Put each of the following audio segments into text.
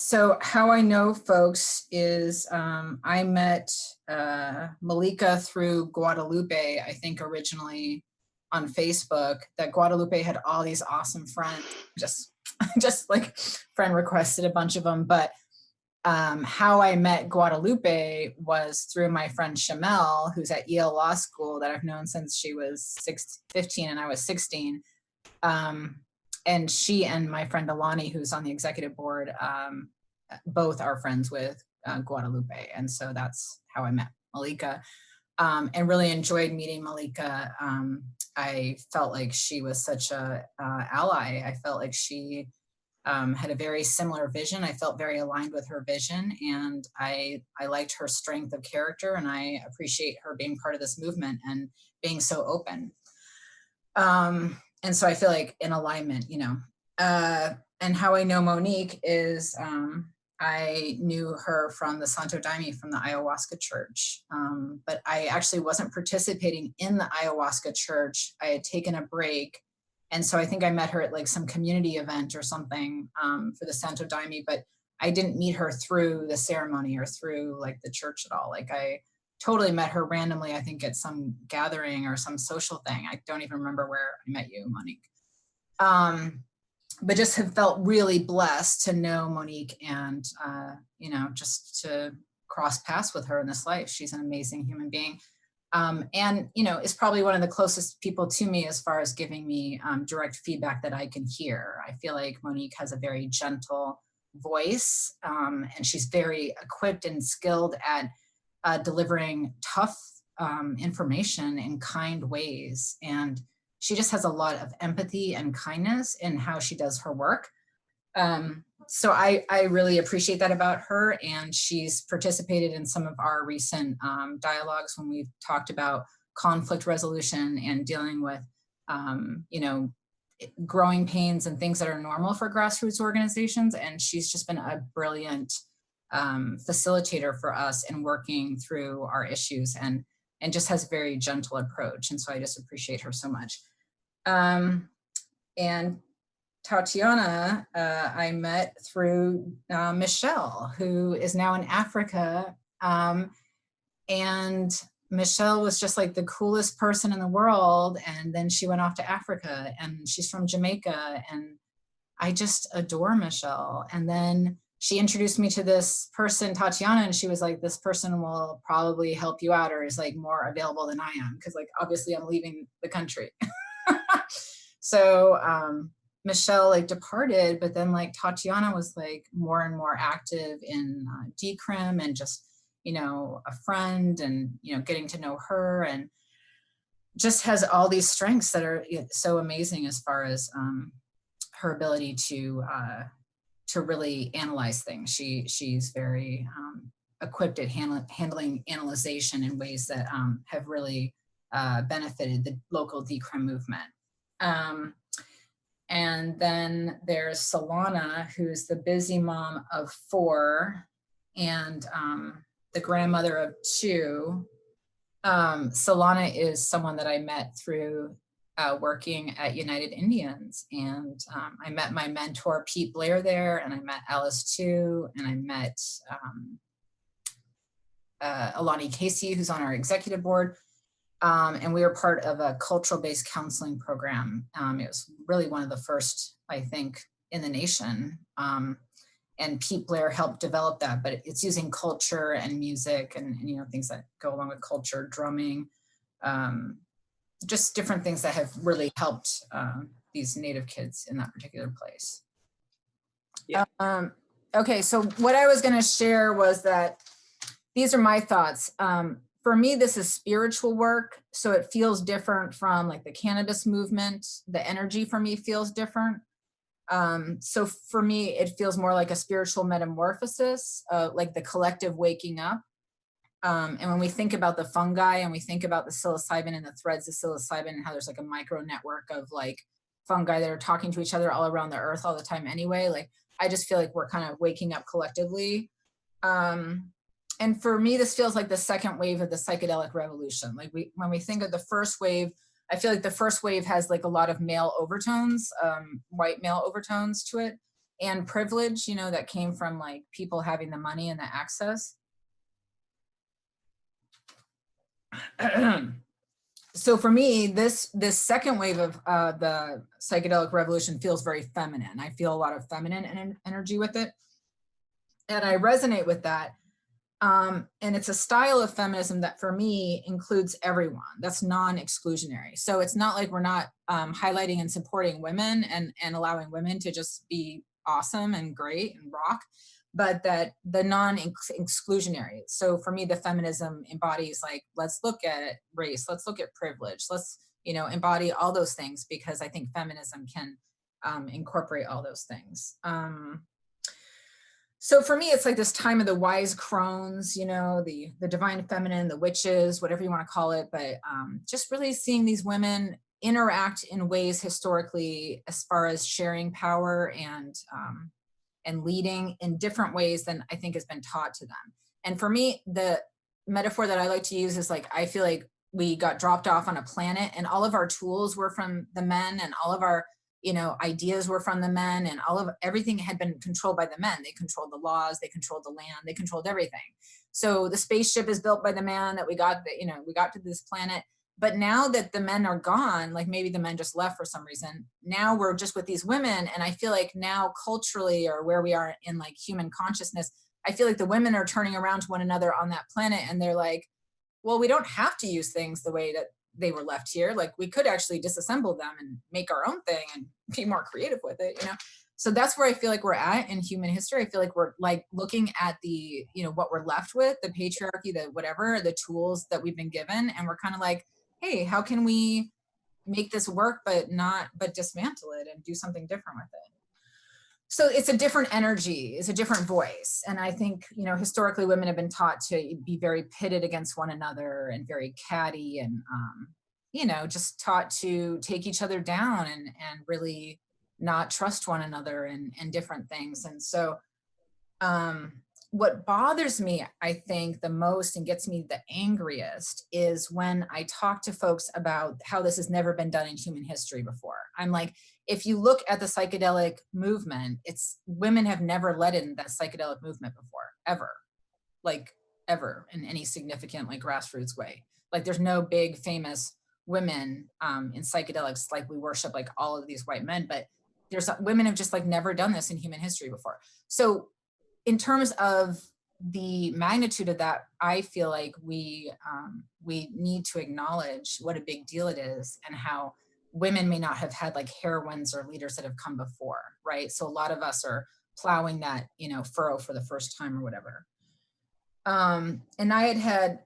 So how I know folks is I met Malika through Guadalupe, I think originally on Facebook, that Guadalupe had all these awesome friends, just, just like friend requested a bunch of them. But how I met Guadalupe was through my friend Shamel, who's at Yale Law School that I've known since she was 15 and I was 16. And she and my friend Alani, who's on the executive board, both are friends with Guadalupe. And so that's how I met Malika, and really enjoyed meeting Malika. I felt like she was such a ally. I felt like she had a very similar vision. I felt very aligned with her vision, and I liked her strength of character, and I appreciate her being part of this movement and being so open. And so I feel like in alignment, you know. And how I know Monique is I knew her from the Santo Daime, from the ayahuasca church. But I actually wasn't participating in the ayahuasca church. I had taken a break. And so I think I met her at like some community event or something for the Santo Daime, but I didn't meet her through the ceremony or through like the church at all. Like I totally met her randomly, I think at some gathering or some social thing. I don't even remember where I met you, Monique. But just have felt really blessed to know Monique and, you know, just to cross paths with her in this life. She's an amazing human being. And, you know, is probably one of the closest people to me as far as giving me direct feedback that I can hear. I feel like Monique has a very gentle voice, and she's very equipped and skilled at delivering tough information in kind ways. And she just has a lot of empathy and kindness in how she does her work. So I really appreciate that about her. And she's participated in some of our recent dialogues when we've talked about conflict resolution and dealing with, you know, growing pains and things that are normal for grassroots organizations. And she's just been a brilliant facilitator for us in working through our issues, and just has a very gentle approach. And so I just appreciate her so much. And Tatiana, I met through Michelle, who is now in Africa. And Michelle was just like the coolest person in the world. And then she went off to Africa, and she's from Jamaica. And I just adore Michelle. And then she introduced me to this person, Tatiana, and she was like, this person will probably help you out or is like more available than I am. Cause like, obviously I'm leaving the country. So Michelle like departed, but then like Tatiana was like more and more active in decrim and just, you know, a friend and, you know, getting to know her, and just has all these strengths that are so amazing as far as her ability to really analyze things. She's very equipped at handling analyzation in ways that have really benefited the local decrim movement. And then there's Solana, who's the busy mom of 4 and the grandmother of 2. Solana is someone that I met through working at United Indians. And I met my mentor, Pete Blair, there, and I met Alice too, and I met Alani Casey, who's on our executive board. And we were part of a cultural-based counseling program. It was really one of the first, I think, in the nation. And Pete Blair helped develop that, but it's using culture and music and you know, things that go along with culture, drumming, just different things that have really helped these Native kids in that particular place. Yeah. Okay, so what I was gonna share was that these are my thoughts. For me, this is spiritual work, so it feels different from like the cannabis movement. The energy for me feels different. So for me, it feels more like a spiritual metamorphosis, like the collective waking up. And when we think about the fungi and we think about the psilocybin and the threads of psilocybin and how there's like a micro network of like fungi that are talking to each other all around the earth all the time anyway, like I just feel like we're kind of waking up collectively. And for me, this feels like the second wave of the psychedelic revolution. Like when we think of the first wave, I feel like the first wave has like a lot of male overtones, white male overtones to it. and privilege, you know, that came from like people having the money and the access. So for me, this second wave of the psychedelic revolution feels very feminine. I feel a lot of feminine energy with it, and I resonate with that. And it's a style of feminism that for me includes everyone. That's non-exclusionary. So it's not like we're not highlighting and supporting women and allowing women to just be awesome and great and rock, but that the non-exclusionary. So for me, the feminism embodies like, let's look at race, let's look at privilege, let's, you know, embody all those things, because I think feminism can incorporate all those things. So for me, it's like this time of the wise crones, you know, the divine feminine, the witches, whatever you want to call it, but just really seeing these women interact in ways historically as far as sharing power and leading in different ways than I think has been taught to them. And for me, the metaphor that I like to use is like, I feel like we got dropped off on a planet and all of our tools were from the men, and all of our, you know, ideas were from the men, and all of everything had been controlled by the men. They controlled the laws, they controlled the land, they controlled everything. So the spaceship is built by the man that we got, you know, we got to this planet. But now that the men are gone, like maybe the men just left for some reason, now we're just with these women. And I feel like now culturally, or where we are in like human consciousness, I feel like the women are turning around to one another on that planet, and they're like, well, we don't have to use things the way that they were left here. Like we could actually disassemble them and make our own thing and be more creative with it, you know? So that's where I feel like we're at in human history. I feel like we're like looking at the, you know, what we're left with, the patriarchy, the whatever, the tools that we've been given. And we're kind of like, hey, how can we make this work, but dismantle it and do something different with it? So it's a different energy, it's a different voice. And I think, you know, historically women have been taught to be very pitted against one another and very catty and, you know, just taught to take each other down and really not trust one another and different things. And so what bothers me, I think, the most and gets me the angriest is when I talk to folks about how this has never been done in human history before. I'm like, if you look at the psychedelic movement, it's women have never led in that psychedelic movement before, ever, like ever in any significant like grassroots way. Like there's no big famous women in psychedelics, like we worship like all of these white men, but there's women have just like never done this in human history before. So in terms of the magnitude of that, I feel like we need to acknowledge what a big deal it is and how women may not have had like heroines or leaders that have come before, right? So a lot of us are plowing that, you know, furrow for the first time or whatever. And I had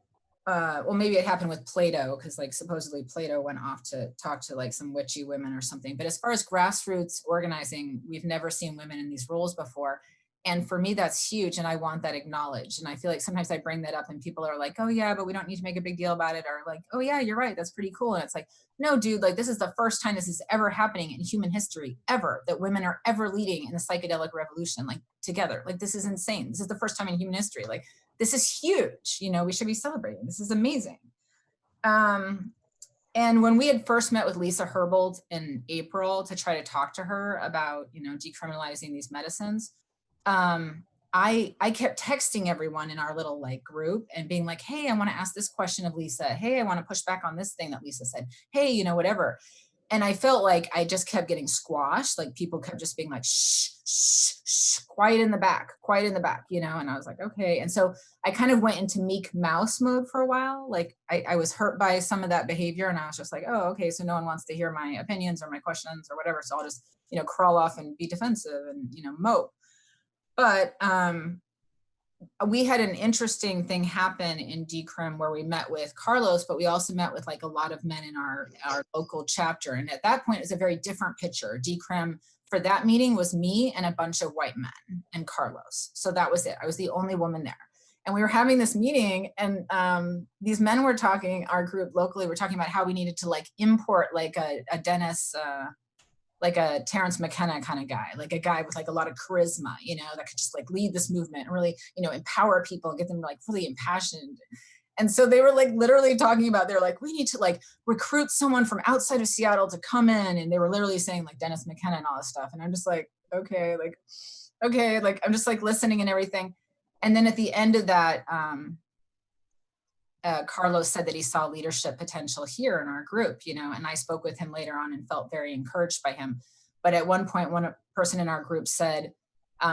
well, maybe it happened with Plato, because like supposedly Plato went off to talk to like some witchy women or something. But as far as grassroots organizing, we've never seen women in these roles before. And for me, that's huge. And I want that acknowledged. And I feel like sometimes I bring that up and people are like, oh yeah, but we don't need to make a big deal about it. Or like, oh yeah, you're right. That's pretty cool. And it's like, no, dude, like this is the first time this is ever happening in human history ever, that women are ever leading in the psychedelic revolution, like together. Like this is insane. This is the first time in human history. Like this is huge. You know, we should be celebrating. This is amazing. And when we had first met with Lisa Herbold in April to try to talk to her about, you know, decriminalizing these medicines, I kept texting everyone in our little like group and being like, hey, I want to ask this question of Lisa. Hey, I want to push back on this thing that Lisa said. Hey, you know, whatever. And I felt like I just kept getting squashed. Like people kept just being like, shh, shh, shh, quiet in the back, you know? And I was like, okay. And so I kind of went into meek mouse mode for a while. Like I was hurt by some of that behavior. And I was just like, oh, okay. So no one wants to hear my opinions or my questions or whatever. So I'll just, you know, crawl off and be defensive and, you know, mope. But we had an interesting thing happen in Decrim where we met with Carlos, but we also met with like a lot of men in our local chapter. And at that point, it was a very different picture. Decrim for that meeting was me and a bunch of white men and Carlos. So that was it. I was the only woman there. And we were having this meeting and these men were talking, our group locally, were talking about how we needed to like import like a Dennis, like a Terrence McKenna kind of guy, like a guy with like a lot of charisma, you know, that could just like lead this movement and really, you know, empower people and get them like really impassioned. And so they were like literally talking about, they're like, we need to like recruit someone from outside of Seattle to come in. And they were literally saying like Dennis McKenna and all this stuff. And I'm just like, okay, like I'm just like listening and everything. And then at the end of that, Carlos said that he saw leadership potential here in our group, you know, and I spoke with him later on and felt very encouraged by him. But at one point, one person in our group said,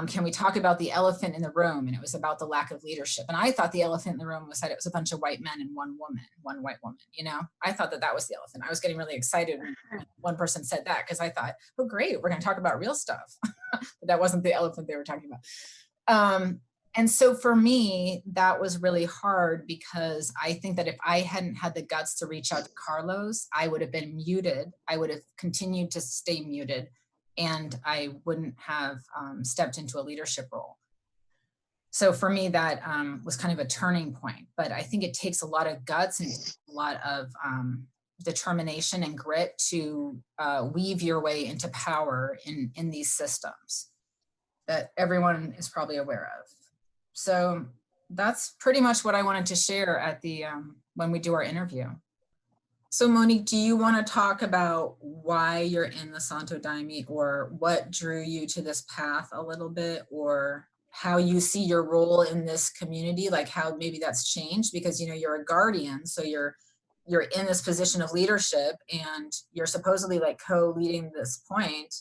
can we talk about the elephant in the room? And it was about the lack of leadership. And I thought the elephant in the room was that it was a bunch of white men and one woman, one white woman, you know, I thought that that was the elephant. I was getting really excited when one person said that, because I thought, oh, great, we're going to talk about real stuff. But that wasn't the elephant they were talking about. And so for me, that was really hard, because I think that if I hadn't had the guts to reach out to Carlos, I would have been muted. I would have continued to stay muted, and I wouldn't have stepped into a leadership role. So for me, that was kind of a turning point. But I think it takes a lot of guts and a lot of determination and grit to weave your way into power in these systems that everyone is probably aware of. So that's pretty much what I wanted to share at the when we do our interview. So Monique, do you want to talk about why you're in the Santo Daime, or what drew you to this path a little bit, or how you see your role in this community, like how maybe that's changed? Because, you know, you're a guardian, so you're in this position of leadership, and you're supposedly like co-leading this point.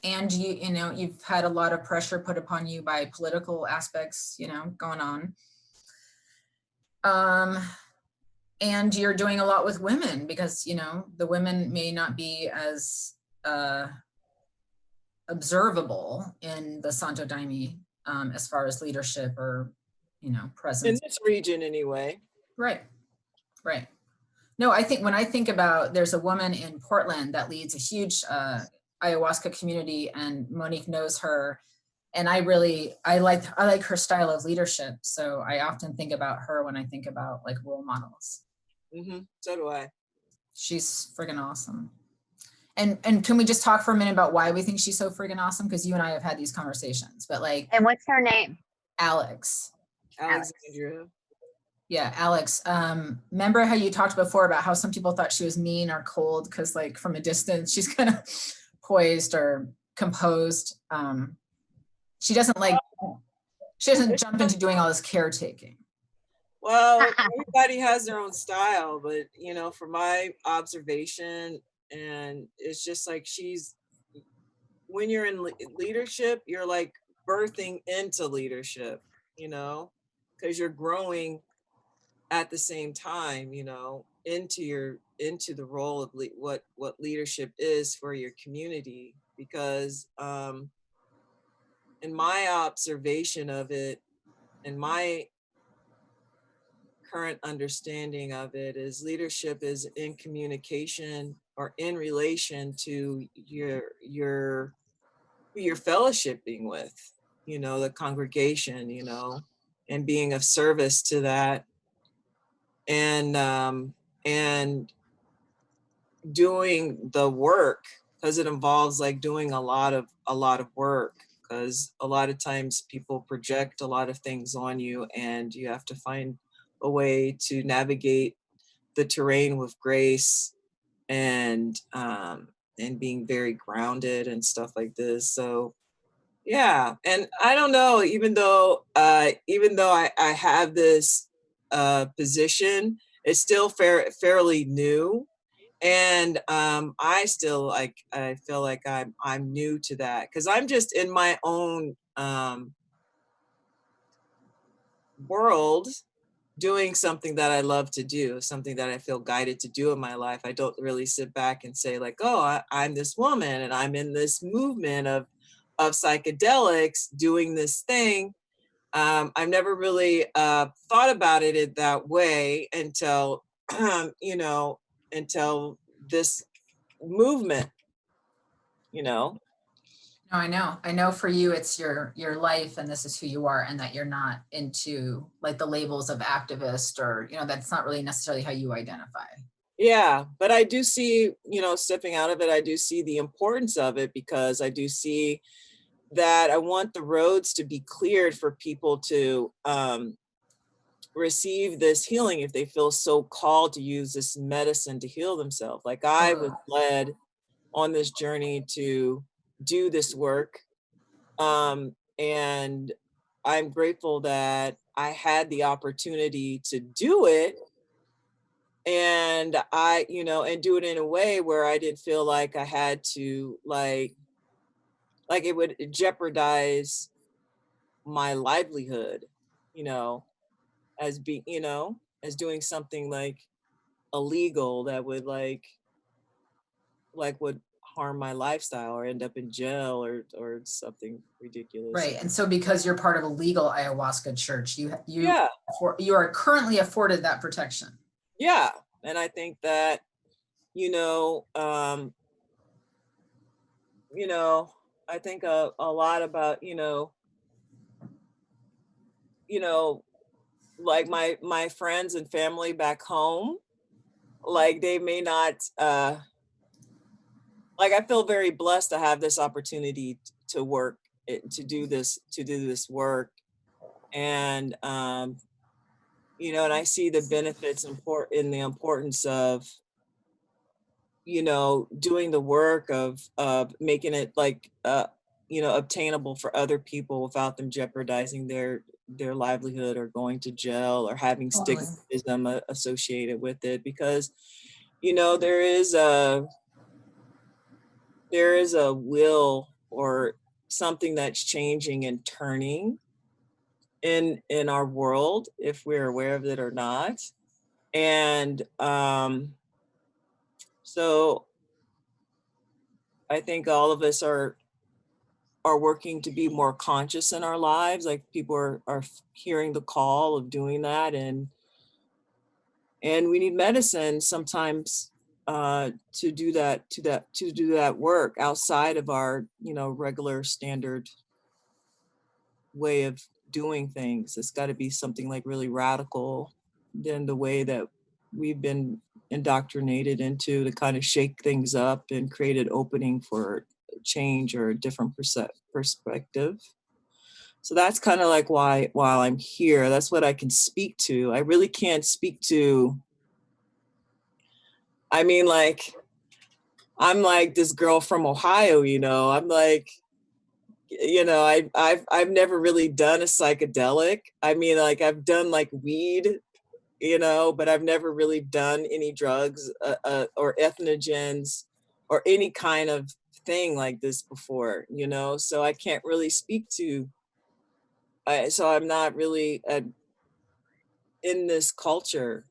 And you know, you've had a lot of pressure put upon you by political aspects, you know, going on. And you're doing a lot with women, because, you know, the women may not be as observable in the Santo Daime as far as leadership or, you know, presence. In this region anyway. Right, right. No, I think when I think about, there's a woman in Portland that leads a huge ayahuasca community, and Monique knows her. And I like her style of leadership. So I often think about her when I think about like role models. Mm-hmm. So do I. She's friggin' awesome. And can we just talk for a minute about why we think she's so friggin' awesome? Because you and I have had these conversations, but like. And what's her name? Alex. Alexandria. Yeah, Alex. Remember how you talked before about how some people thought she was mean or cold because like from a distance, she's kind of poised or composed. She doesn't jump into doing all this caretaking. Well, everybody has their own style, but you know, from my observation, and it's just like when you're in leadership, you're like birthing into leadership, you know, because you're growing at the same time, you know, into the role of what leadership is for your community. Because in my observation of it, and my current understanding of it, is leadership is in communication or in relation to who you're fellowshipping with, you know, the congregation, you know, and being of service to that, and doing the work, because it involves like doing a lot of work, because a lot of times people project a lot of things on you, and you have to find a way to navigate the terrain with grace and being very grounded and stuff like this. So yeah, and I don't know, even though I have this position, it's still fairly new, and I still I feel like I'm new to that, because I'm just in my own world, doing something that I love to do, something that I feel guided to do in my life. I don't really sit back and say like, oh, I'm this woman and I'm in this movement of psychedelics doing this thing. I've never really thought about it that way until, you know, until this movement, you know. No, I know for you, it's your life and this is who you are, and that you're not into like the labels of activist, or, you know, that's not really necessarily how you identify. Yeah, but I do see, you know, stepping out of it, I do see the importance of it, because I do see that I want the roads to be cleared for people to receive this healing if they feel so called to use this medicine to heal themselves. Like I was led on this journey to do this work. And I'm grateful that I had the opportunity to do it, and and do it in a way where I didn't feel like I had to like it would jeopardize my livelihood, you know, as being, as doing something like illegal that would would harm my lifestyle or end up in jail or something ridiculous. Right. And so because you're part of a legal ayahuasca church, Yeah, you are currently afforded that protection. yeah. And I think that, you know, um, you know, I think a lot about, you know, like my friends and family back home, like they may not like I feel very blessed to have this opportunity to work to do this work. And and I see the benefits in the importance of, doing the work of making it obtainable for other people without them jeopardizing their livelihood or going to jail or having Totally. stigmatism associated with it. Because there is a will or something that's changing and turning in our world, if we're aware of it or not. And so I think all of us are working to be more conscious in our lives. Like people are hearing the call of doing that, and we need medicine sometimes to do that work outside of our regular standard way of doing things. It's got to be something like really radical than the way that we've been indoctrinated into, to kind of shake things up and create an opening for change or a different perspective. So that's kind of like why while I'm here, that's what I can speak to. I really can't speak to, I mean, like, I'm like this girl from Ohio, I'm like, I've never really done a psychedelic. I mean, like I've done like weed, but I've never really done any drugs or ethnogens or any kind of thing like this before, so I can't really speak to, so I'm not really in this culture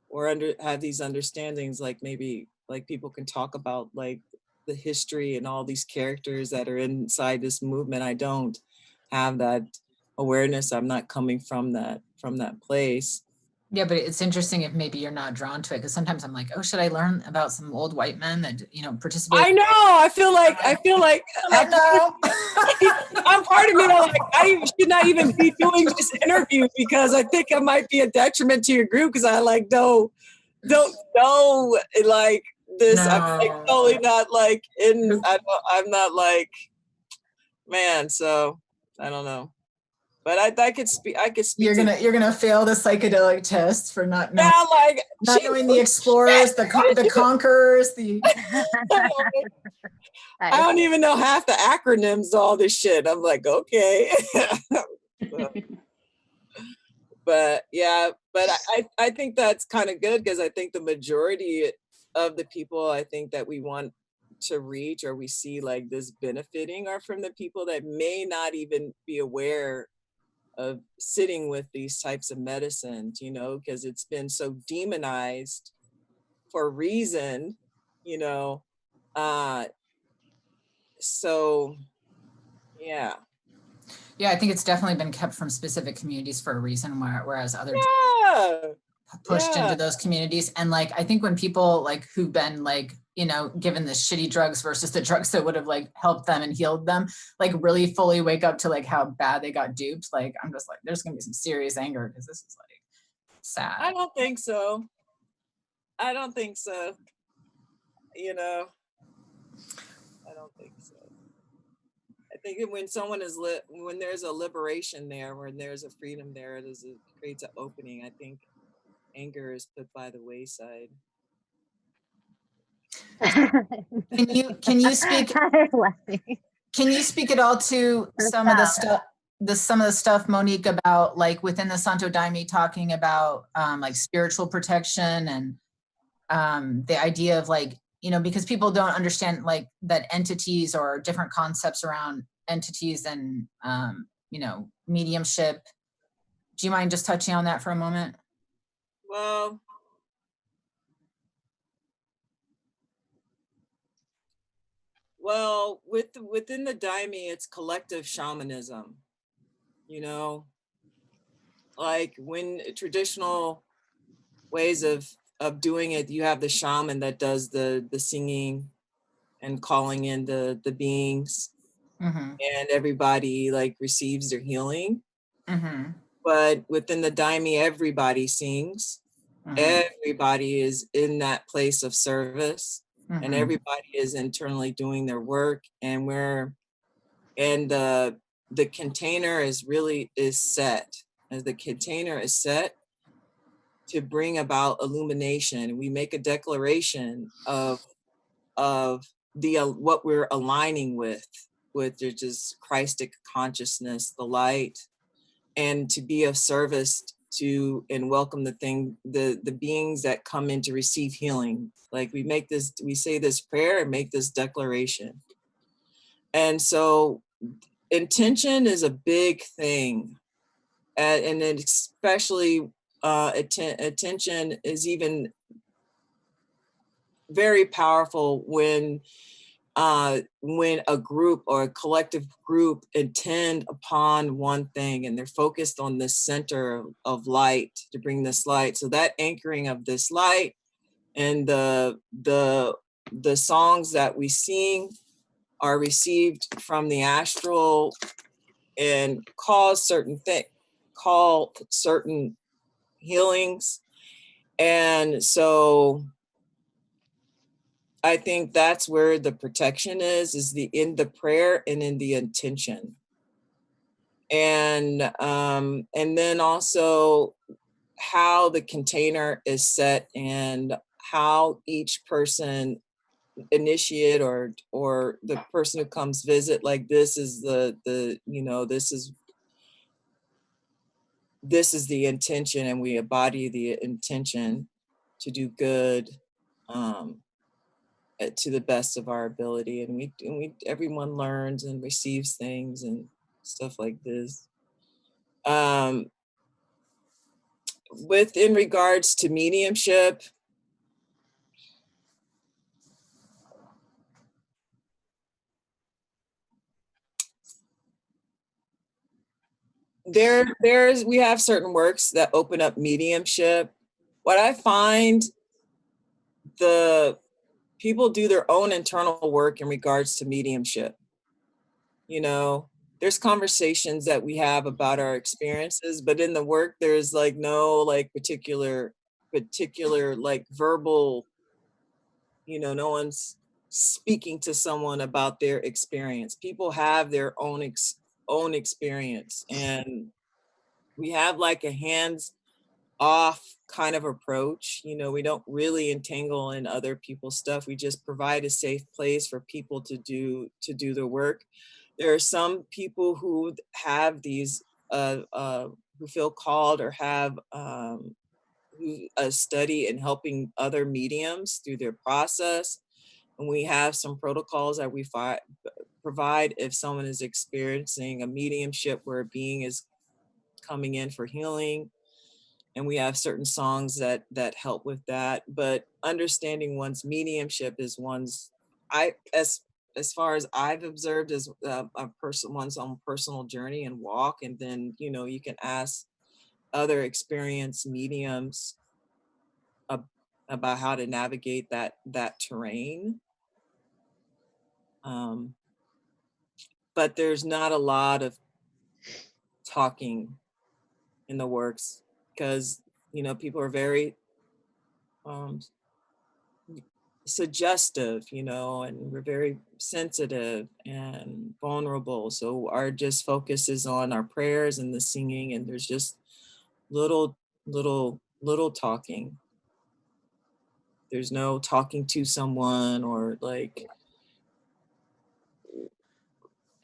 or have these understandings, like maybe like people can talk about like the history and all these characters that are inside this movement. I don't have that awareness. I'm not coming from that place. Yeah, but it's interesting if maybe you're not drawn to it, because sometimes I'm like, oh, should I learn about some old white men that participated? I know. I feel like I'm like, no. I'm part of me that like I should not even be doing this interview because I think I might be a detriment to your group because I like don't know like this. I'm like No. totally not like in. I'm not like, man. So I don't know, but I could speak. I could speak. You're gonna fail the psychedelic test for not knowing. Yeah, like Not knowing the explorers, the conquerors, the. I don't even know half the acronyms to all this shit. I'm like, okay. But yeah, but I think that's kind of good because I think the majority of the people I think that we want to reach or we see like this benefiting are from the people that may not even be aware of sitting with these types of medicines, because it's been so demonized for a reason, you know. So yeah. Yeah, I think it's definitely been kept from specific communities for a reason, whereas other Yeah. pushed into those communities. And like, I think when people like who've been like, given the shitty drugs versus the drugs that would have like helped them and healed them, like really fully wake up to like how bad they got duped. Like, I'm just like, there's gonna be some serious anger because this is like sad. I don't think so. I don't think so. I don't think so. I think when when there's a liberation there, when there's a freedom there, it creates an opening. I think anger is put by the wayside. Can you speak can you speak at all to some of the stuff, some of the stuff, Monique, about like within the Santo Daime talking about like spiritual protection and the idea of like, you know, because people don't understand like that entities or different concepts around entities and you know, mediumship. Do you mind just touching on that for a moment? Well, within the daime, it's collective shamanism, you know, like when traditional ways of doing it, you have the shaman that does the singing and calling in the beings, and everybody like receives their healing. But within the daime, everybody sings. Everybody is in that place of service, and everybody is internally doing their work, and the container is set. As the container is set to bring about illumination, we make a declaration of the what we're aligning with just Christic consciousness, the light, and to be of service to and welcome the beings that come in to receive healing. Like we say this prayer and make this declaration. And so intention is a big thing. And then especially attention is even very powerful when a group or a collective group intend upon one thing and they're focused on this center of light to bring this light. So that anchoring of this light and the songs that we sing are received from the astral and call certain healings. And so I think that's where the protection is in the prayer and in the intention. And then also how the container is set and how each person initiate or the person who comes visit, like this is the you know, this is the intention, and we embody the intention to do good to the best of our ability, and we everyone learns and receives things and stuff like this. In regards to mediumship, we have certain works that open up mediumship. What I find, the people do their own internal work in regards to mediumship. You know, there's conversations that we have about our experiences, but in the work, there's like no like particular like verbal, you know, no one's speaking to someone about their experience. People have their own experience, and we have like a hands off kind of approach. You know, we don't really entangle in other people's stuff. We just provide a safe place for people to do the work. There are some people who have these who feel called or have who study in helping other mediums through their process, and we have some protocols that we provide if someone is experiencing a mediumship where a being is coming in for healing, and we have certain songs that help with that. But understanding one's mediumship is as far as I've observed, is one's own personal journey and walk. And then, you know, you can ask other experienced mediums about how to navigate that terrain. But there's not a lot of talking in the works because, you know, people are very suggestive, you know, and we're very sensitive and vulnerable. So our just focus is on our prayers and the singing, and there's just little talking. There's no talking to someone or like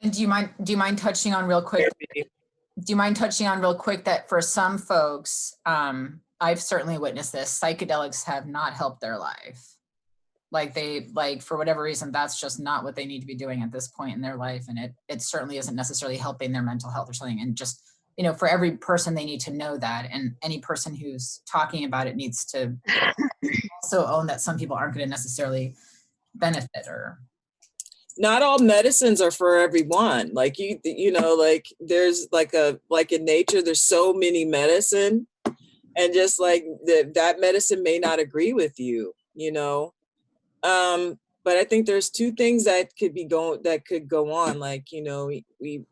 And do you mind touching on real quick? therapy. Do you mind touching on real quick that for some folks, I've certainly witnessed this, psychedelics have not helped their life. Like for whatever reason, that's just not what they need to be doing at this point in their life. And it certainly isn't necessarily helping their mental health or something. And just, you know, for every person, they need to know that. And any person who's talking about it needs to also own that some people aren't going to necessarily benefit or. Not all medicines are for everyone. Like you know, like there's like in nature, there's so many medicine, and just like that medicine may not agree with you, you know. But I think there's two things that could go on. Like, you know, we've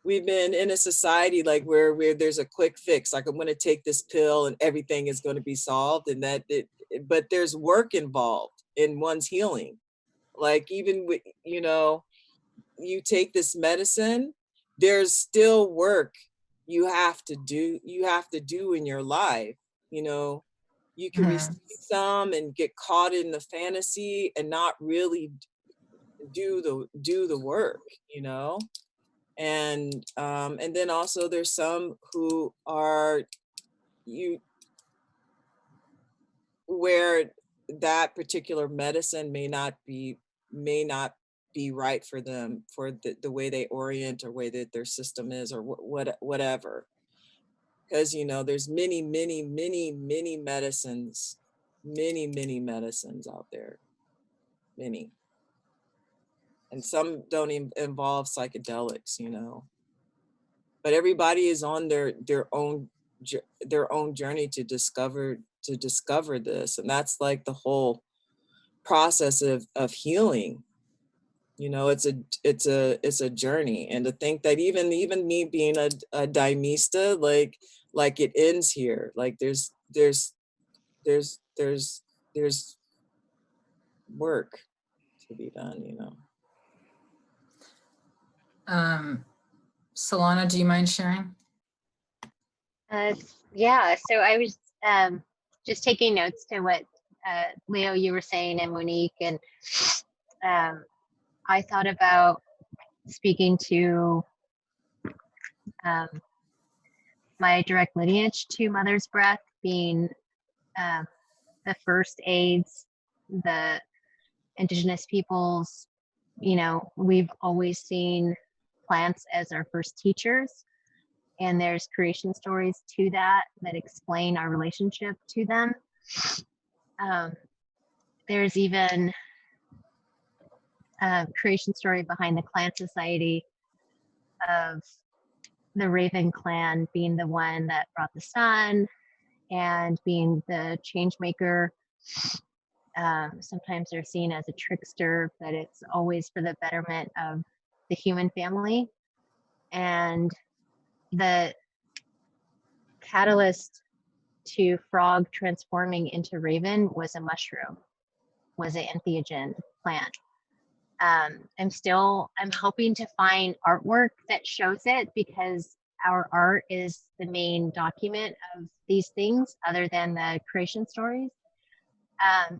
we've been in a society like where there's a quick fix, like I'm going to take this pill and everything is going to be solved, and but there's work involved in one's healing. Like even with, you know, you take this medicine, there's still work you have to do in your life, you know. You can receive some and get caught in the fantasy and not really do the work, you know. And then also there's some who are you where that particular medicine may not be right for them, for the way they orient or way that their system is, or whatever. Because, you know, there's many medicines, many medicines out there, many. And some don't even involve psychedelics, you know. But everybody is on their own journey to discover this, and that's like the whole process of healing. You know, it's a journey, and to think that even me being a dimista, like it ends here. Like there's work to be done, you know. Solana, do you mind sharing? Yeah, so I was just taking notes to what Leo, you were saying, and Monique, and I thought about speaking to my direct lineage to Mother's Breath, being the first AIDS, the indigenous peoples. You know, we've always seen plants as our first teachers, and there's creation stories to that explain our relationship to them. There's even a creation story behind the clan society of the Raven clan being the one that brought the sun and being the change maker. Sometimes they're seen as a trickster, but it's always for the betterment of the human family. And the catalyst to frog transforming into raven was a mushroom, was an entheogen plant. I'm hoping to find artwork that shows it, because our art is the main document of these things other than the creation stories.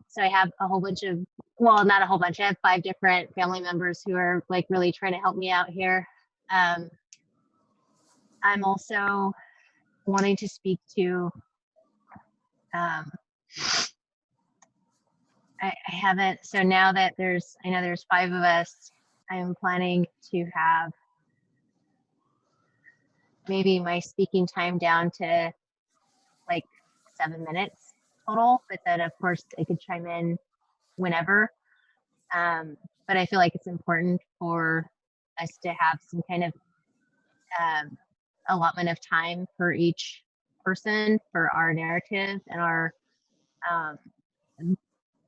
So I have a whole bunch of, well, not a whole bunch, I have 5 different family members who are like really trying to help me out here. I'm also wanting to speak to, I haven't, so now that I know there's 5 of us, I'm planning to have maybe my speaking time down to like 7 minutes total, but then of course I could chime in whenever. But I feel like it's important for us to have some kind of allotment of time for each person, for our narrative and our,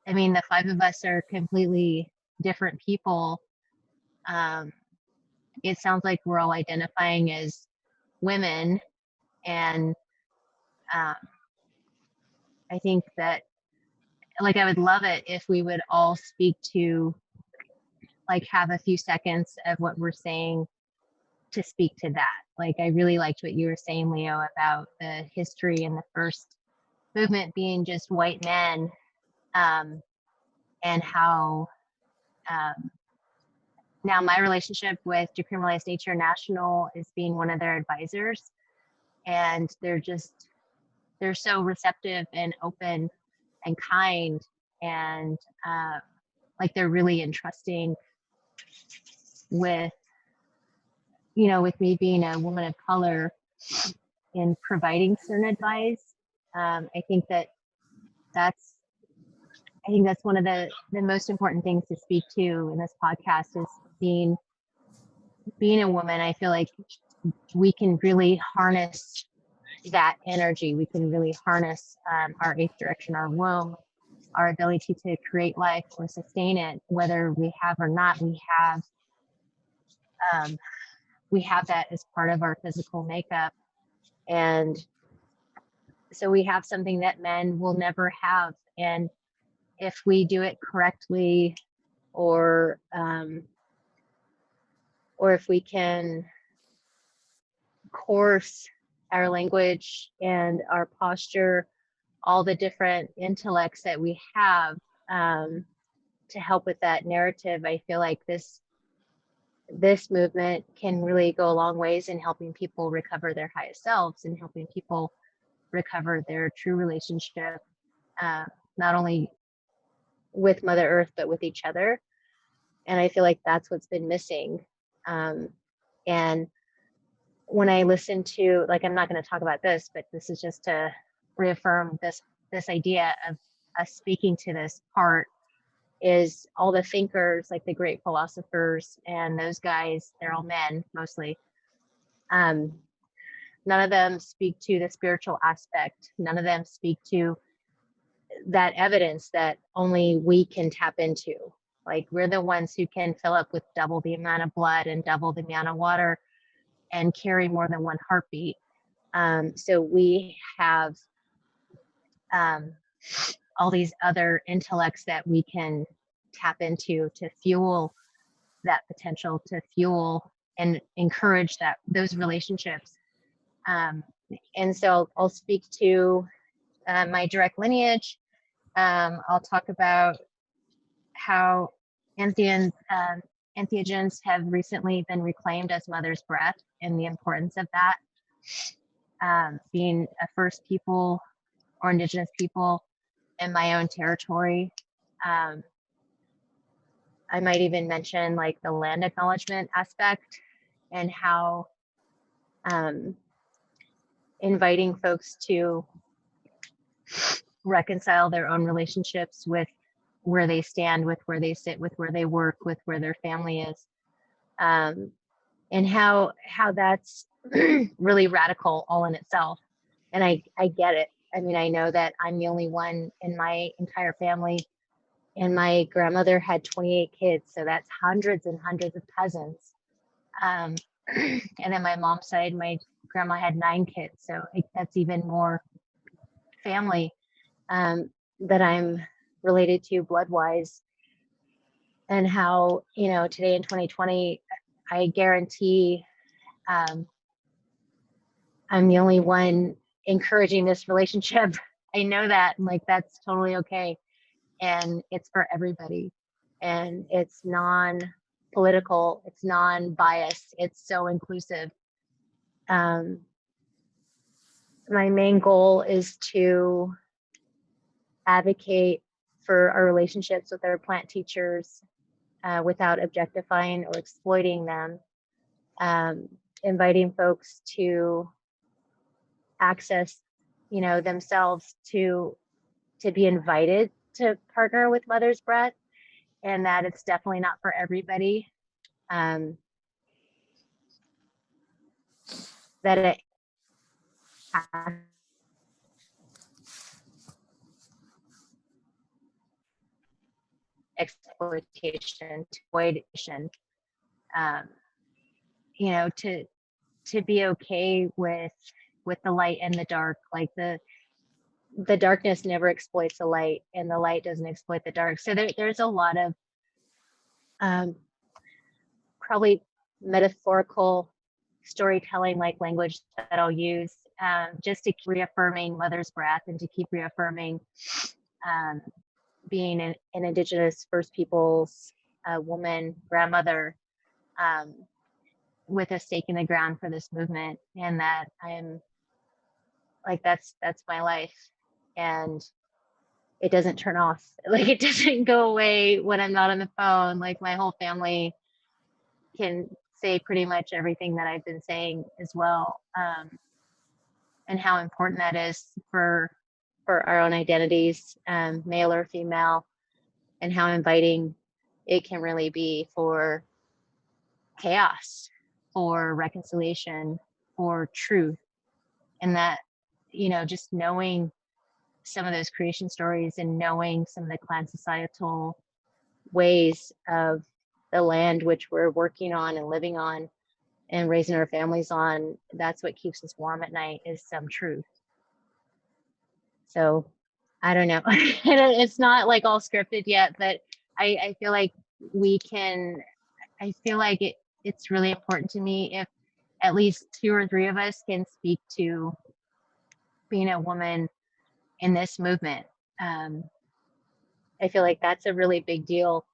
I mean, the 5 of us are completely different people. It sounds like we're all identifying as women, and I think that, like, I would love it if we would all speak to, like, have a few seconds of what we're saying to speak to that. Like, I really liked what you were saying, Leo, about the history and the first movement being just white men, and how now my relationship with Decriminalized Nature National is being one of their advisors, and they're so receptive and open and kind, and like they're really entrusting with, you know, with me being a woman of color in providing certain advice. I think that's one of the most important things to speak to in this podcast is being a woman. I feel like we can really harness that energy. We can really harness our eighth direction, our womb, our ability to create life or sustain it, whether we have or not. We have that as part of our physical makeup, and so we have something that men will never have. And if we do it correctly, or if we can course our language and our posture, all the different intellects that we have to help with that narrative, I feel like this movement can really go a long ways in helping people recover their highest selves and helping people recover their true relationship, not only with Mother Earth, but with each other. And I feel like that's what's been missing. And when I listen to, like, I'm not going to talk about this, but this is just to reaffirm this idea of us speaking to this part, is all the thinkers, like the great philosophers and those guys, they're all men mostly. None of them speak to the spiritual aspect. None of them speak to that evidence that only we can tap into. Like, we're the ones who can fill up with double the amount of blood and double the amount of water and carry more than one heartbeat. So we have all these other intellects that we can tap into to fuel that potential, to fuel and encourage those relationships. And so I'll speak to my direct lineage. I'll talk about how entheogens have recently been reclaimed as mother's breath and the importance of that. Being a First People or Indigenous people in my own territory. I might even mention like the land acknowledgement aspect and how inviting folks to reconcile their own relationships with where they stand, with where they sit, with where they work, with where their family is, and how that's really radical all in itself. And I get it. I mean, I know that I'm the only one in my entire family, and my grandmother had 28 kids, so that's hundreds and hundreds of cousins. And then my mom's side, my grandma had 9 kids, so that's even more family that I'm related to blood-wise. And how, you know, today in 2020, I guarantee I'm the only one encouraging this relationship. I know that, like, that's totally okay. And it's for everybody. And it's non-political, it's non-biased, it's so inclusive. My main goal is to advocate for our relationships with our plant teachers without objectifying or exploiting them. Inviting folks to access, you know, themselves to be invited to partner with Mother's Breath, and that it's definitely not for everybody. That it has exploitation, exploitation. You know, to be okay with the light and the dark. Like the darkness never exploits the light, and the light doesn't exploit the dark. So there's a lot of probably metaphorical storytelling like language that I'll use just to keep reaffirming Mother's Breath and to keep reaffirming being an Indigenous First Peoples woman, grandmother, with a stake in the ground for this movement, and that I'm like, that's my life, and it doesn't turn off. Like, it doesn't go away when I'm not on the phone. Like, my whole family can say pretty much everything that I've been saying as well, and how important that is for our own identities, male or female, and how inviting it can really be for chaos, for reconciliation, for truth. And that, just knowing some of those creation stories and knowing some of the clan societal ways of the land which we're working on and living on and raising our families on, that's what keeps us warm at night, is some truth. So I don't know. It's not like all scripted yet, but I feel like it's really important to me if at least 2 or 3 of us can speak to being a woman in this movement. I feel like that's a really big deal.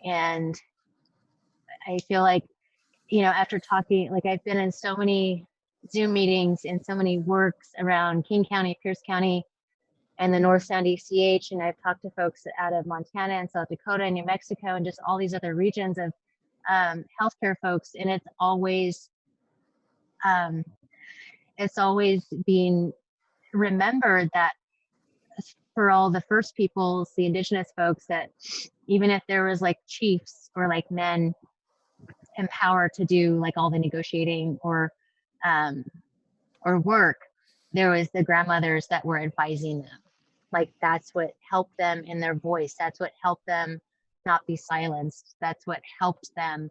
And I feel like, after talking, like, I've been in so many Zoom meetings and so many works around King County, Pierce County, and the North Sound ECH, and I've talked to folks out of Montana and South Dakota and New Mexico and just all these other regions of healthcare folks, and it's always being remembered that for all the First Peoples, the Indigenous folks, that even if there was like chiefs or like men empowered to do like all the negotiating or work, there was the grandmothers that were advising them. Like, that's what helped them in their voice. That's what helped them not be silenced. That's what helped them,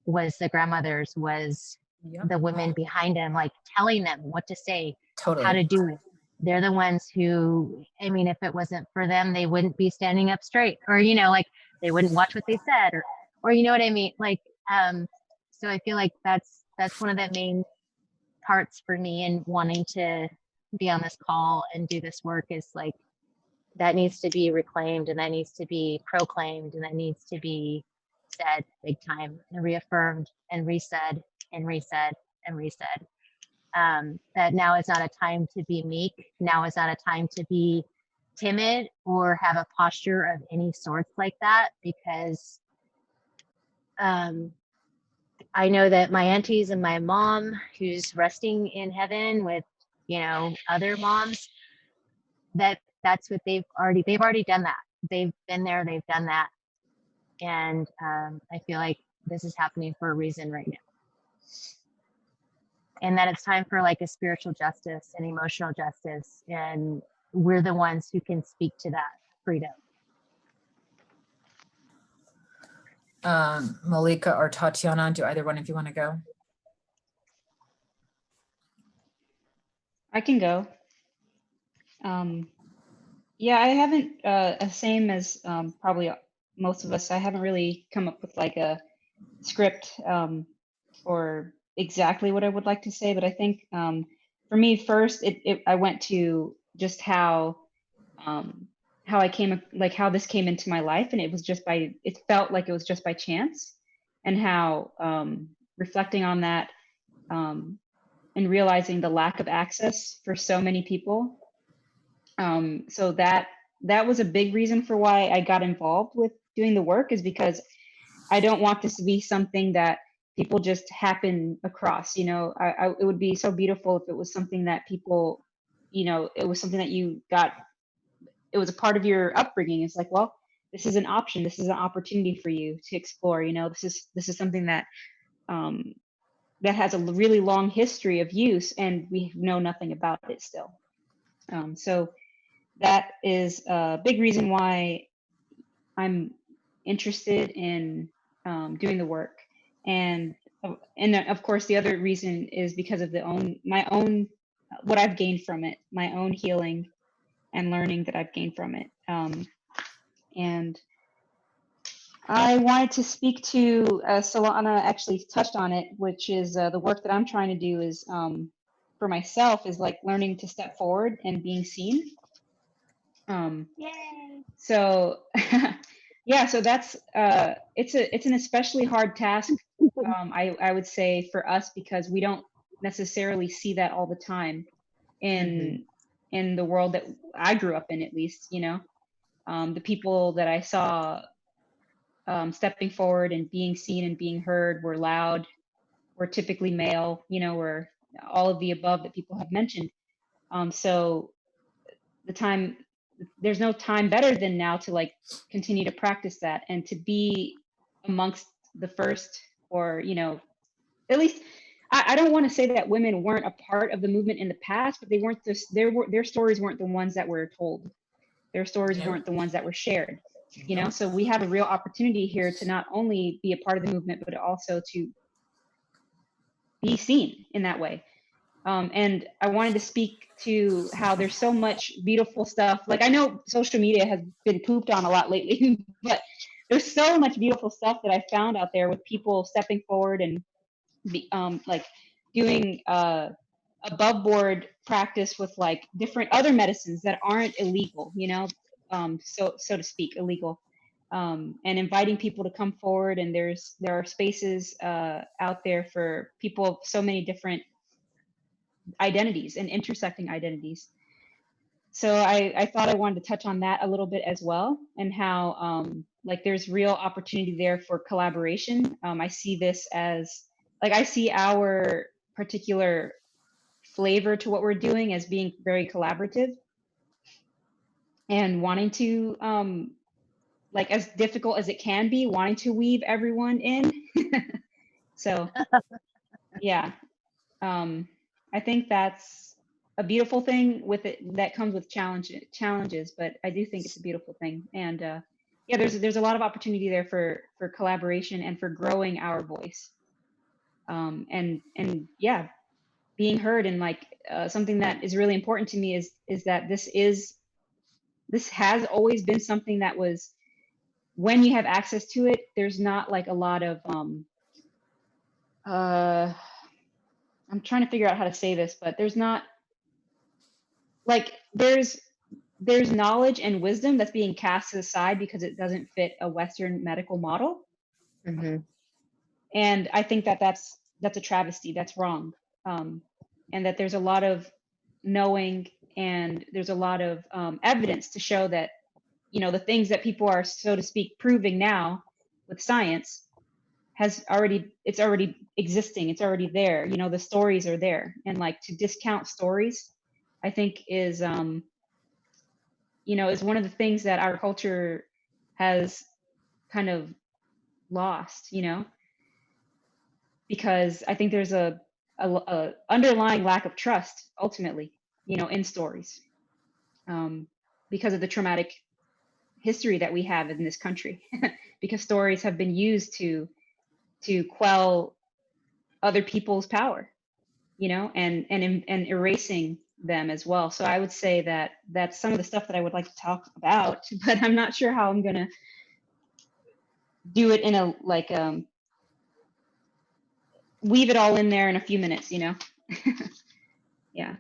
was the grandmothers, was the women behind them, like telling them what to say, Totally. how to do it. They're the ones who, I mean, if it wasn't for them, they wouldn't be standing up straight, or, like, they wouldn't watch what they said, or you know what I mean? Like, so I feel like that's one of the main parts for me in wanting to be on this call and do this work, is like, that needs to be reclaimed, and that needs to be proclaimed, and that needs to be said big time and reaffirmed and resaid and resaid and resaid. That now is not a time to be meek. Now is not a time to be timid or have a posture of any sorts like that, because I know that my aunties and my mom, who's resting in heaven with, other moms, that's what they've already done that. They've been there, they've done that. And I feel like this is happening for a reason right now. And that it's time for like a spiritual justice and emotional justice. And we're the ones who can speak to that freedom. Malika or Tatiana, do either one of you want to go? I can go. Yeah, I haven't, same as probably most of us, I haven't really come up with like a script for exactly what I would like to say, but I think for me first, I went to just how I came, like how this came into my life, and it felt like it was just by chance, and how reflecting on that and realizing the lack of access for so many people. So that was a big reason for why I got involved with doing the work, is because I don't want this to be something that people just happen across. It would be so beautiful if it was something that people, it was something that you got, it was a part of your upbringing. It's like, well, this is an option. This is an opportunity for you to explore. This is something that that has a really long history of use, and we know nothing about it still. So that is a big reason why I'm interested in doing the work. And of course, the other reason is because of my own what I've gained from it, my own healing and learning that I've gained from it. And I wanted to speak to, Solana actually touched on it, which is the work that I'm trying to do is for myself is like learning to step forward and being seen. Yay! So yeah, so that's it's an especially hard task, I would say, for us, because we don't necessarily see that all the time in the world that I grew up in, at least, you know. The people that I saw stepping forward and being seen and being heard were loud, were typically male, you know, were all of the above that people have mentioned. So there's no time better than now to like continue to practice that and to be amongst the first, or, you know, at least I don't want to say that women weren't a part of the movement in the past, but they weren't their stories weren't the ones that were told. Their stories weren't the ones that were shared, you know? So we have a real opportunity here to not only be a part of the movement, but also to be seen in that way. And I wanted to speak to how there's so much beautiful stuff. Like, I know social media has been pooped on a lot lately, but there's so much beautiful stuff that I found out there with people stepping forward and like doing above board practice with like different other medicines that aren't illegal, you know, so to speak, illegal, and inviting people to come forward. And there are spaces out there for people of so many different identities and intersecting identities. So I thought I wanted to touch on that a little bit as well, and how like there's real opportunity there for collaboration. I see this as like, I see our particular flavor to what we're doing as being very collaborative and wanting to like, as difficult as it can be, wanting to weave everyone in. So yeah, I think that's a beautiful thing with it, that comes with challenges, but I do think it's a beautiful thing. And yeah, there's a lot of opportunity there for collaboration and for growing our voice. And yeah, being heard. And like something that is really important to me is that this has always been something that was, when you have access to it, there's not like a lot of I'm trying to figure out how to say this, but there's not like, there's knowledge and wisdom that's being cast aside because it doesn't fit a Western medical model. And I think that that's a travesty. That's wrong. And that there's a lot of knowing, and there's a lot of evidence to show that, you know, the things that people are, so to speak, proving now with science it's already existing. It's already there. You know, the stories are there. And like, to discount stories, I think is, you know, is one of the things that our culture has kind of lost, you know, because I think there's a underlying lack of trust ultimately, you know, in stories, because of the traumatic history that we have in this country, because stories have been used to quell other people's power, you know, and erasing them as well. So I would say that that's some of the stuff that I would like to talk about, but I'm not sure how I'm gonna do it in a like weave it all in there in a few minutes, you know. Yeah.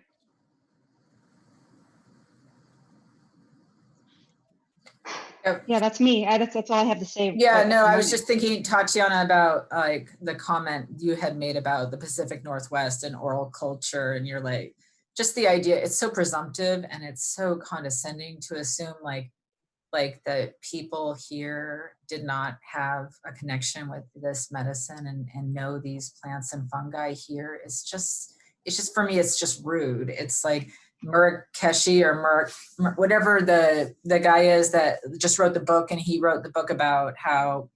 Yeah, that's me. That's all I have to say. Yeah, no, I was just thinking, Tatiana, about like the comment you had made about the Pacific Northwest and oral culture, and you're like, just the idea, it's so presumptive and it's so condescending to assume like the people here did not have a connection with this medicine and know these plants and fungi here. It's just for me, it's just rude. It's like Murakami or whatever the guy is that just wrote the book, and he wrote the book about how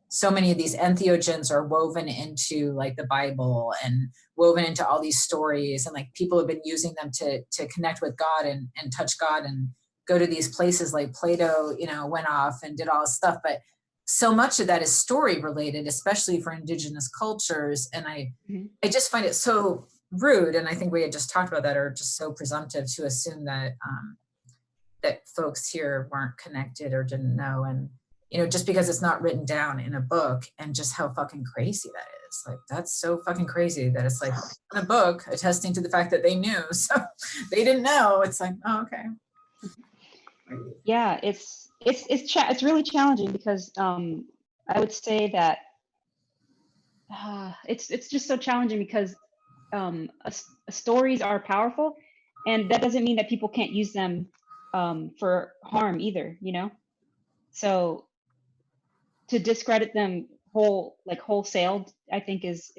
so many of these entheogens are woven into like the Bible and woven into all these stories, and like people have been using them to connect with God and touch God and go to these places. Like Plato, you know, went off and did all this stuff, but so much of that is story related, especially for indigenous cultures. And I just find it so rude. And I think we had just talked about that, are just so presumptive to assume that that folks here weren't connected or didn't know. And you know, just because it's not written down in a book, and just how fucking crazy that is. Like, that's so fucking crazy that it's like in a book attesting to the fact that they knew. So they didn't know. It's like, oh, okay. Yeah, it's really challenging because I would say that it's just so challenging because stories are powerful, and that doesn't mean that people can't use them for harm either, you know? So to discredit them wholesale, I think is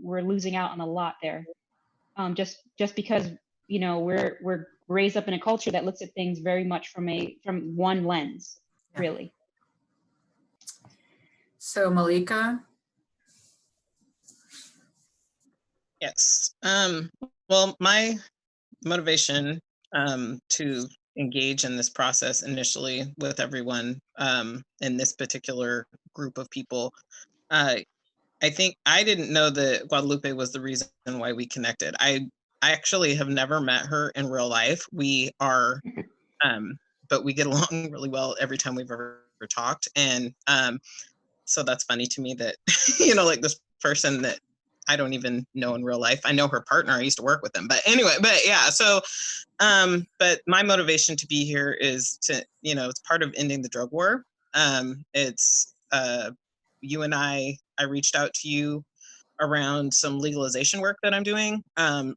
we're losing out on a lot there. Just because, you know, we're raised up in a culture that looks at things very much from one lens, Yeah. really. So Malika? Yes. Well, my motivation to engage in this process initially with everyone in this particular group of people, I think I didn't know that Guadalupe was the reason why we connected. I actually have never met her in real life. We are, but we get along really well every time we've ever talked. And so that's funny to me that, you know, like this person that I don't even know in real life. I know her partner. I used to work with them. But anyway, but yeah, so but my motivation to be here is to, you know, it's part of ending the drug war. It's you and I reached out to you around some legalization work that I'm doing,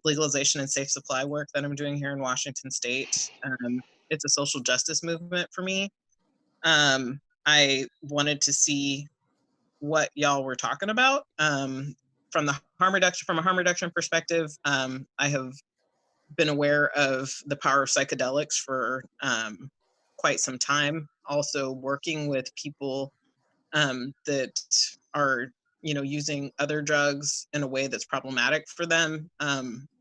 legalization and safe supply work that I'm doing here in Washington State. It's a social justice movement for me. I wanted to see what y'all were talking about from a harm reduction perspective. I have been aware of the power of psychedelics for quite some time. Also working with people that are, you know, using other drugs in a way that's problematic for them,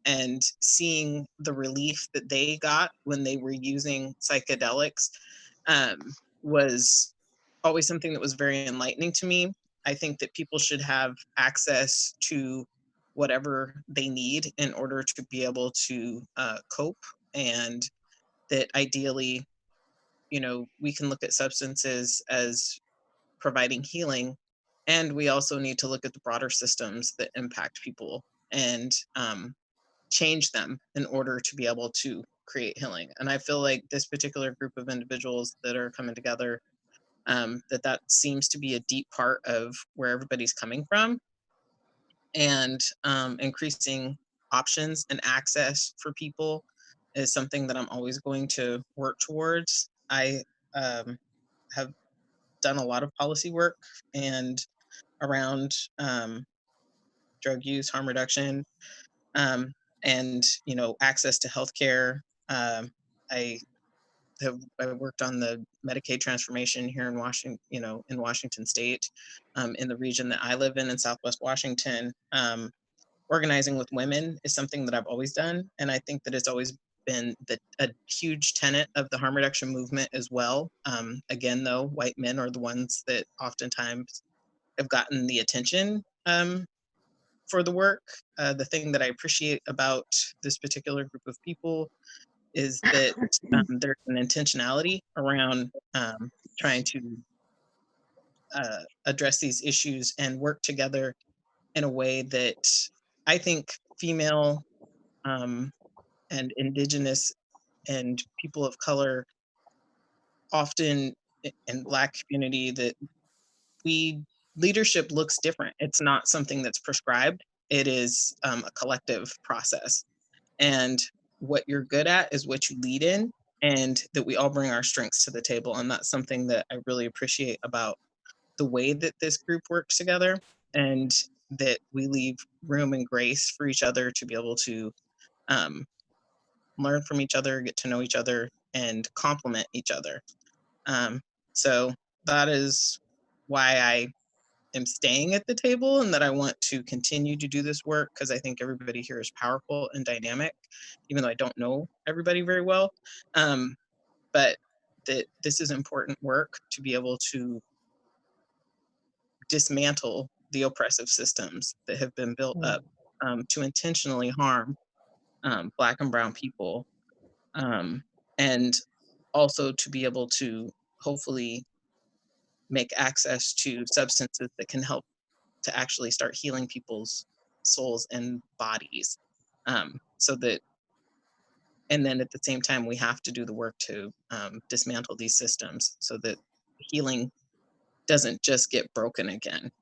and seeing the relief that they got when they were using psychedelics was always something that was very enlightening to me. I think that people should have access to whatever they need in order to be able to cope, and that ideally, you know, we can look at substances as providing healing, and we also need to look at the broader systems that impact people and change them in order to be able to create healing. And I feel like this particular group of individuals that are coming together, that seems to be a deep part of where everybody's coming from, and increasing options and access for people is something that I'm always going to work towards. I have done a lot of policy work and around drug use, harm reduction, and, you know, access to healthcare. I worked on the Medicaid transformation here in Washington, you know, in Washington State, in the region that I live in Southwest Washington. Organizing with women is something that I've always done, and I think that it's always been a huge tenet of the harm reduction movement as well. Again, though, white men are the ones that oftentimes have gotten the attention for the work. The thing that I appreciate about this particular group of people is that there's an intentionality around trying to address these issues and work together in a way that I think female and indigenous and people of color often in Black community, that leadership looks different. It's not something that's prescribed. It is a collective process. And what you're good at is what you lead in, and that we all bring our strengths to the table. And that's something that I really appreciate about the way that this group works together, and that we leave room and grace for each other to be able to learn from each other, get to know each other, and complement each other. So that is why I am staying at the table, and that I want to continue to do this work, because I think everybody here is powerful and dynamic, even though I don't know everybody very well. But that this is important work to be able to dismantle the oppressive systems that have been built up to intentionally harm Black and brown people, and also to be able to hopefully make access to substances that can help to actually start healing people's souls and bodies. So that, and then at the same time, we have to do the work to dismantle these systems so that healing doesn't just get broken again.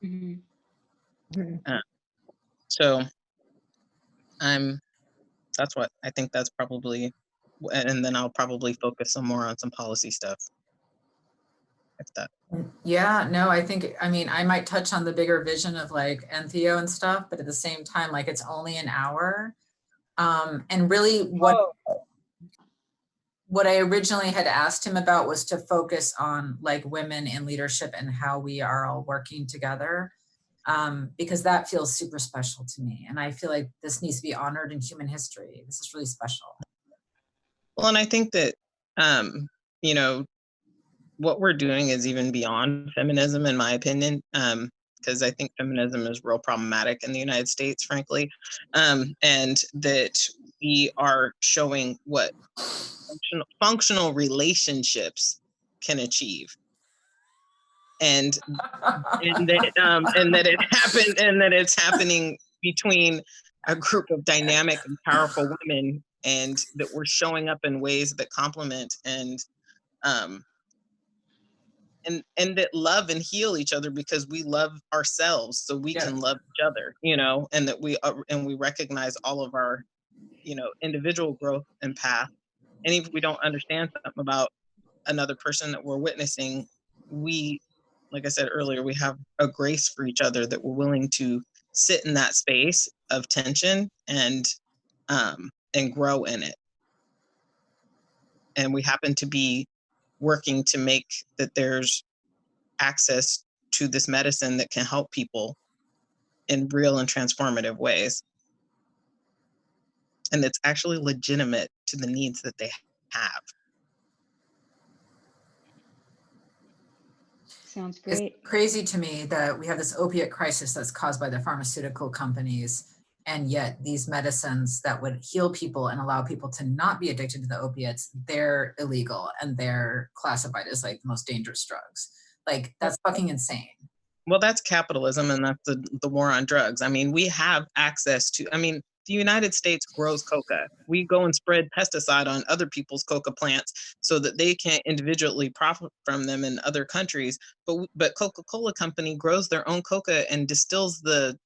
Mhm. So that's what I think. That's probably, and then I'll probably focus some more on some policy stuff. If that. Yeah, no, I think, I mean, I might touch on the bigger vision of like Entheo and stuff, but at the same time, like it's only an hour. And really what I originally had asked him about was to focus on like women in leadership and how we are all working together. Because that feels super special to me. And I feel like this needs to be honored in human history. This is really special. Well, and I think that, you know, what we're doing is even beyond feminism, in my opinion, because I think feminism is real problematic in the United States, frankly, and that we are showing what functional relationships can achieve. And that it happened, and that it's happening between a group of dynamic and powerful women, and that we're showing up in ways that complement and that love and heal each other because we love ourselves, so we can love each other, you know, and that we recognize all of our, you know, individual growth and path. And if we don't understand something about another person that we're witnessing, we, like I said earlier, we have a grace for each other, that we're willing to sit in that space of tension and grow in it. And we happen to be working to make that there's access to this medicine that can help people in real and transformative ways. And it's actually legitimate to the needs that they have. Sounds great. It's crazy to me that we have this opiate crisis that's caused by the pharmaceutical companies. And yet these medicines that would heal people and allow people to not be addicted to the opiates, they're illegal and they're classified as like the most dangerous drugs. Like that's fucking insane. Well, that's capitalism, and that's the war on drugs. I mean, we have access to, I mean, the United States grows coca. We go and spread pesticide on other people's coca plants so that they can't individually profit from them in other countries. But Coca-Cola Company grows their own coca and distills the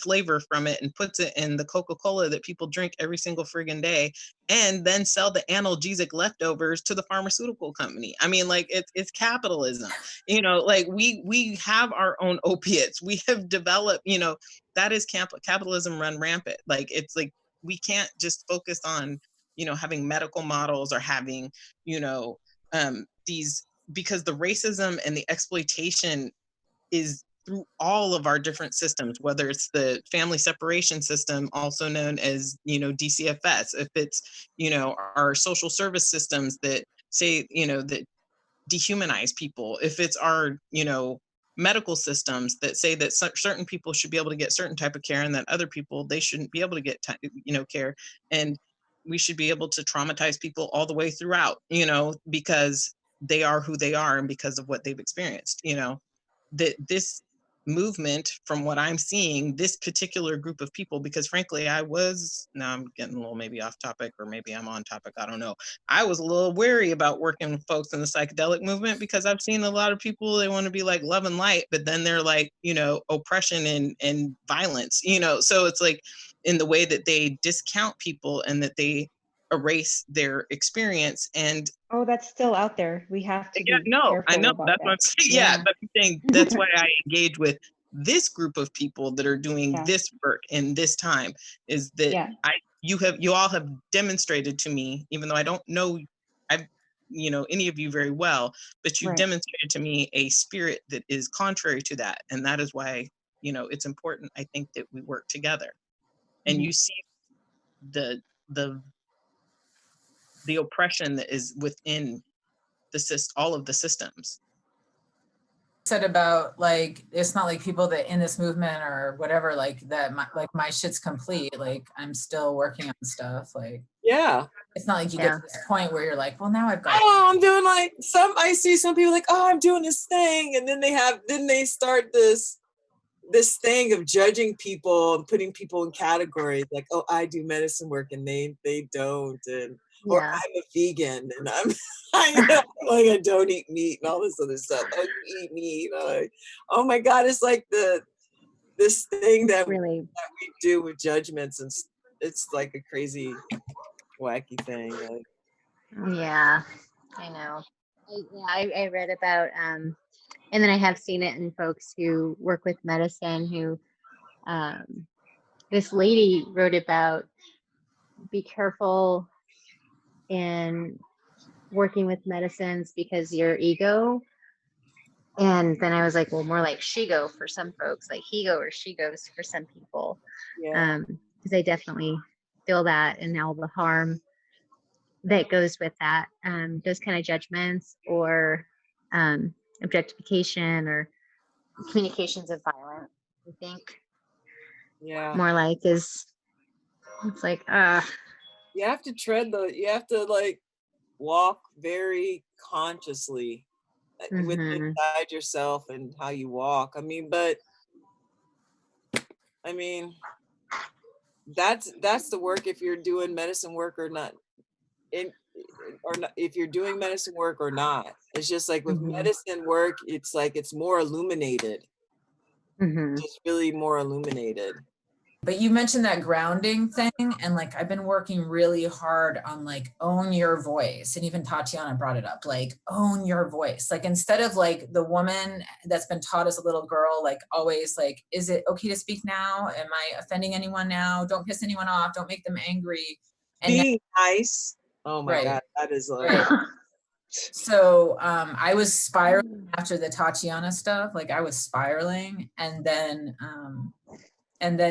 flavor from it and puts it in the Coca-Cola that people drink every single friggin' day, and then sell the analgesic leftovers to the pharmaceutical company. I mean, like it's capitalism, you know, like we have our own opiates. We have developed, you know, that is capitalism run rampant. Like, it's like, we can't just focus on, you know, having medical models or having, you know, these, because the racism and the exploitation is through all of our different systems, whether it's the family separation system, also known as, you know, DCFS, if it's, you know, our social service systems that say, you know, that dehumanize people, if it's our, you know, medical systems that say that certain people should be able to get certain type of care and that other people, they shouldn't be able to get, you know, care. And we should be able to traumatize people all the way throughout, you know, because they are who they are and because of what they've experienced, you know, that this movement, from what I'm seeing, this particular group of people, because frankly, now I'm getting a little maybe off topic, or maybe I'm on topic, I don't know. I was a little wary about working with folks in the psychedelic movement because I've seen a lot of people, they want to be like love and light, but then they're like, you know, oppression and violence, you know, so it's like in the way that they discount people and that they erase their experience. And Oh, that's still out there. We have to yeah, be no, careful I know. about That's that. what I'm saying. Yeah, but I'm saying that's why I engage with this group of people that are doing this work in this time, is that you all have demonstrated to me, even though I don't know you know, any of you very well, but you've demonstrated to me a spirit that is contrary to that. And that is why, you know, it's important, I think, that we work together. And you see the oppression that is within all of the systems. Said about like, it's not like people that in this movement or whatever, like that, my shit's complete. Like I'm still working on stuff. Like, Yeah. It's not like you get to this point where you're like, well, now I've got. Oh, I'm doing like I see some people like, oh, I'm doing this thing. And then they start this thing of judging people and putting people in categories like, oh, I do medicine work and they don't. And, or I'm a vegan and I don't eat meat and all this other stuff. Oh, you eat meat. Oh my God. It's like this thing that we do with judgments, and it's like a crazy, wacky thing. Like, yeah, I know. I read about, and then I have seen it in folks who work with medicine who, this lady wrote about, be careful in working with medicines because your ego. And then I was like, well, more like she-go for some folks, like he-go or she-goes for some people. yeah. Because I definitely feel that, and all the harm that goes with that, those kind of judgments or objectification or communications of violence, I think. Yeah. More like it's like, you have to like walk very consciously with inside yourself and how you walk. I mean, that's the work if you're doing medicine work or not. If you're doing medicine work or not. It's just like with medicine work, it's like it's more illuminated. Just really more illuminated. But you mentioned that grounding thing, and like I've been working really hard on like own your voice, and even Tatiana brought it up, like own your voice. Like instead of like the woman that's been taught as a little girl, like always like, is it okay to speak now? Am I offending anyone now? Don't piss anyone off. Don't make them angry. And being nice. Oh my God, that is like. So I was spiraling after the Tatiana stuff. Like I was spiraling, and then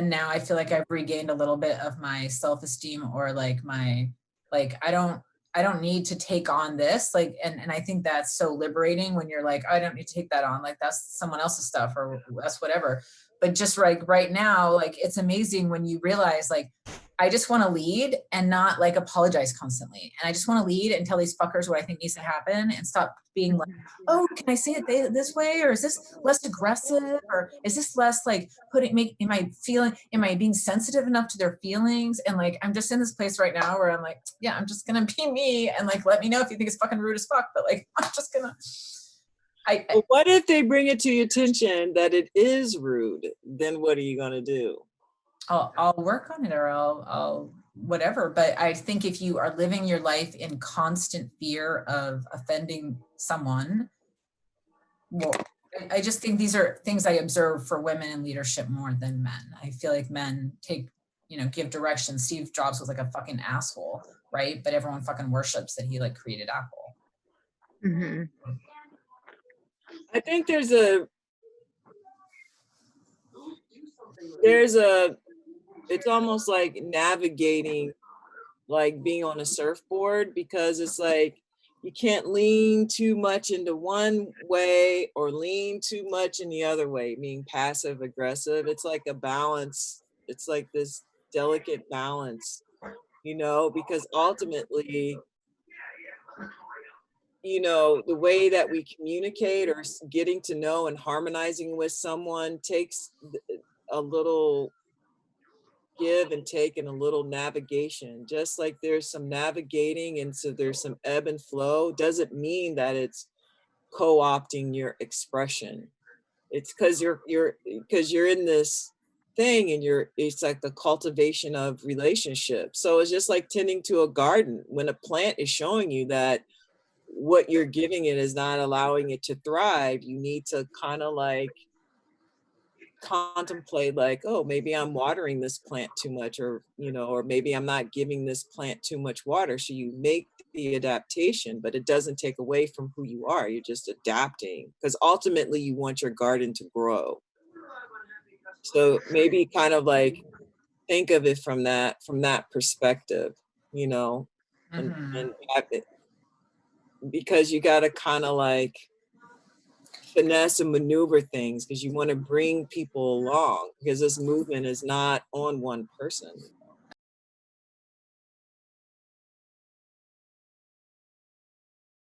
now I feel like I've regained a little bit of my self-esteem, or like my, like, I don't need to take on this. Like, and I think that's so liberating when you're like, I don't need to take that on. Like that's someone else's stuff, or that's whatever. But just like right now, like it's amazing when you realize like, I just want to lead and not like apologize constantly. And I just want to lead and tell these fuckers what I think needs to happen, and stop being like, oh, can I say it this way? Or is this less aggressive? Or is this less like am I being sensitive enough to their feelings? And like, I'm just in this place right now where I'm like, yeah, I'm just going to be me. And like, let me know if you think it's fucking rude as fuck, but like, I'm just going to. Well, what if they bring it to your attention that it is rude? Then what are you going to do? I'll work on it, or I'll whatever. But I think if you are living your life in constant fear of offending someone, well, I just think these are things I observe for women in leadership more than men. I feel like men give direction. Steve Jobs was like a fucking asshole, right? But everyone fucking worships that he like created Apple. I think it's almost like navigating, like being on a surfboard, because it's like you can't lean too much into one way or lean too much in the other way, meaning passive aggressive. It's like a balance. It's like this delicate balance, because ultimately, the way that we communicate or getting to know and harmonizing with someone takes a little give and take and a little navigation. Just like there's some navigating and so there's some ebb and flow, doesn't mean that it's co-opting your expression. It's because you're in this thing, and it's like the cultivation of relationships. So it's just like tending to a garden. When a plant is showing you that what you're giving it is not allowing it to thrive, you need to kind of like contemplate like, oh, maybe I'm watering this plant too much, or or maybe I'm not giving this plant too much water. So you make the adaptation, but it doesn't take away from who you are. You're just adapting, because ultimately you want your garden to grow. So maybe kind of like think of it from that perspective, and because you got to kind of like finesse and maneuver things, because you want to bring people along, because this movement is not on one person.